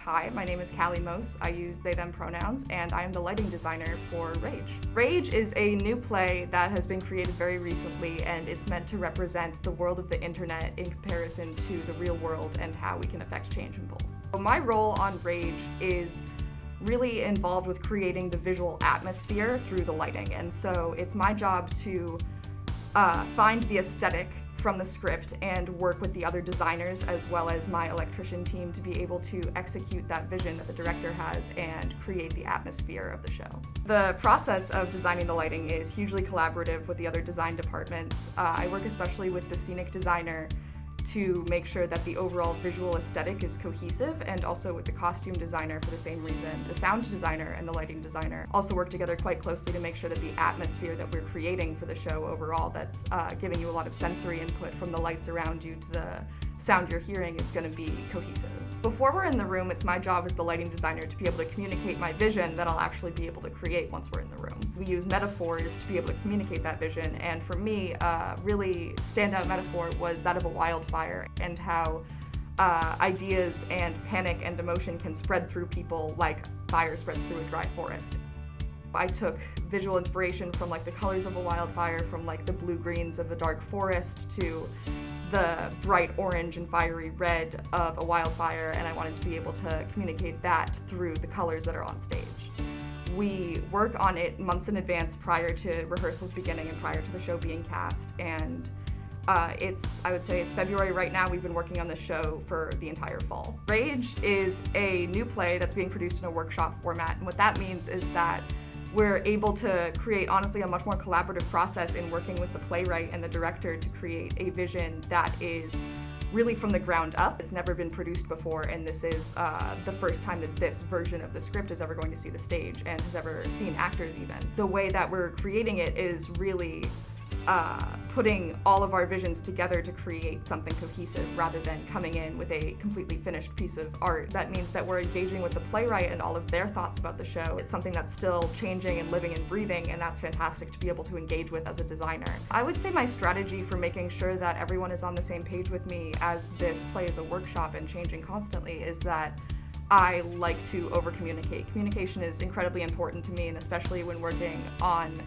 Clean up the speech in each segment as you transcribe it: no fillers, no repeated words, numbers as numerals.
Hi, my name is Callie Moos. I use they, them pronouns, and I am the lighting designer for Rage. Rage is a new play that has been created very recently, and it's meant to represent the world of the internet in comparison to the real world and how we can affect change in both. So my role on Rage is really involved with creating the visual atmosphere through the lighting, and so it's my job to find the aesthetic from the script and work with the other designers as well as my electrician team to be able to execute that vision that the director has and create the atmosphere of the show. The process of designing the lighting is hugely collaborative with the other design departments. I work especially with the scenic designer to make sure that the overall visual aesthetic is cohesive, and also with the costume designer for the same reason. The sound designer and the lighting designer also work together quite closely to make sure that the atmosphere that we're creating for the show overall, that's giving you a lot of sensory input from the lights around you to the sound you're hearing, is going to be cohesive. Before we're in the room, it's my job as the lighting designer to be able to communicate my vision that I'll actually be able to create once we're in the room. We use metaphors to be able to communicate that vision, and for me, a really standout metaphor was that of a wildfire and how ideas and panic and emotion can spread through people like fire spreads through a dry forest. I took visual inspiration from like the colors of a wildfire, from like the blue-greens of a dark forest to the bright orange and fiery red of a wildfire, and I wanted to be able to communicate that through the colors that are on stage. We work on it months in advance prior to rehearsals beginning and prior to the show being cast, and I would say it's February right now. We've been working on the show for the entire fall. Rage is a new play that's being produced in a workshop format, and what that means is that we're able to create, honestly, a much more collaborative process in working with the playwright and the director to create a vision that is really from the ground up. It's never been produced before, and this is the first time that this version of the script is ever going to see the stage and has ever seen actors even. The way that we're creating it is really putting all of our visions together to create something cohesive rather than coming in with a completely finished piece of art. That means that we're engaging with the playwright and all of their thoughts about the show. It's something that's still changing and living and breathing, and that's fantastic to be able to engage with as a designer. I would say my strategy for making sure that everyone is on the same page with me as this play is a workshop and changing constantly is that I like to over-communicate. Communication is incredibly important to me, and especially when working on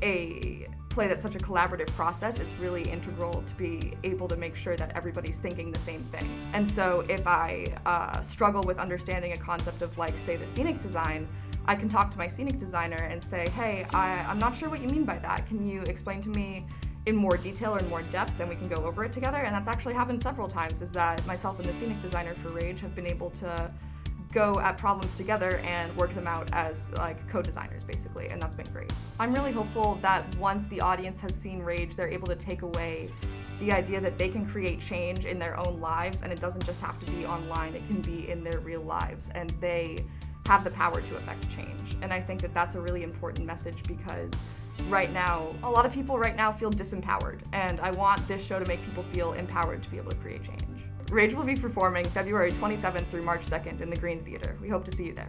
a play that's such a collaborative process, it's really integral to be able to make sure that everybody's thinking the same thing. And so if I struggle with understanding a concept of, like, say, the scenic design, I can talk to my scenic designer and say, hey, I'm not sure what you mean by that. Can you explain to me in more detail or in more depth, and we can go over it together? And that's actually happened several times, is that myself and the scenic designer for Rage have been able to go at problems together and work them out as like co-designers basically, and that's been great. I'm really hopeful that once the audience has seen Rage, they're able to take away the idea that they can create change in their own lives, and it doesn't just have to be online, it can be in their real lives, and they have the power to affect change. And I think that that's a really important message, because right now, a lot of people right now feel disempowered, and I want this show to make people feel empowered to be able to create change. Rage will be performing February 27th through March 2nd in the Greene Theater. We hope to see you there.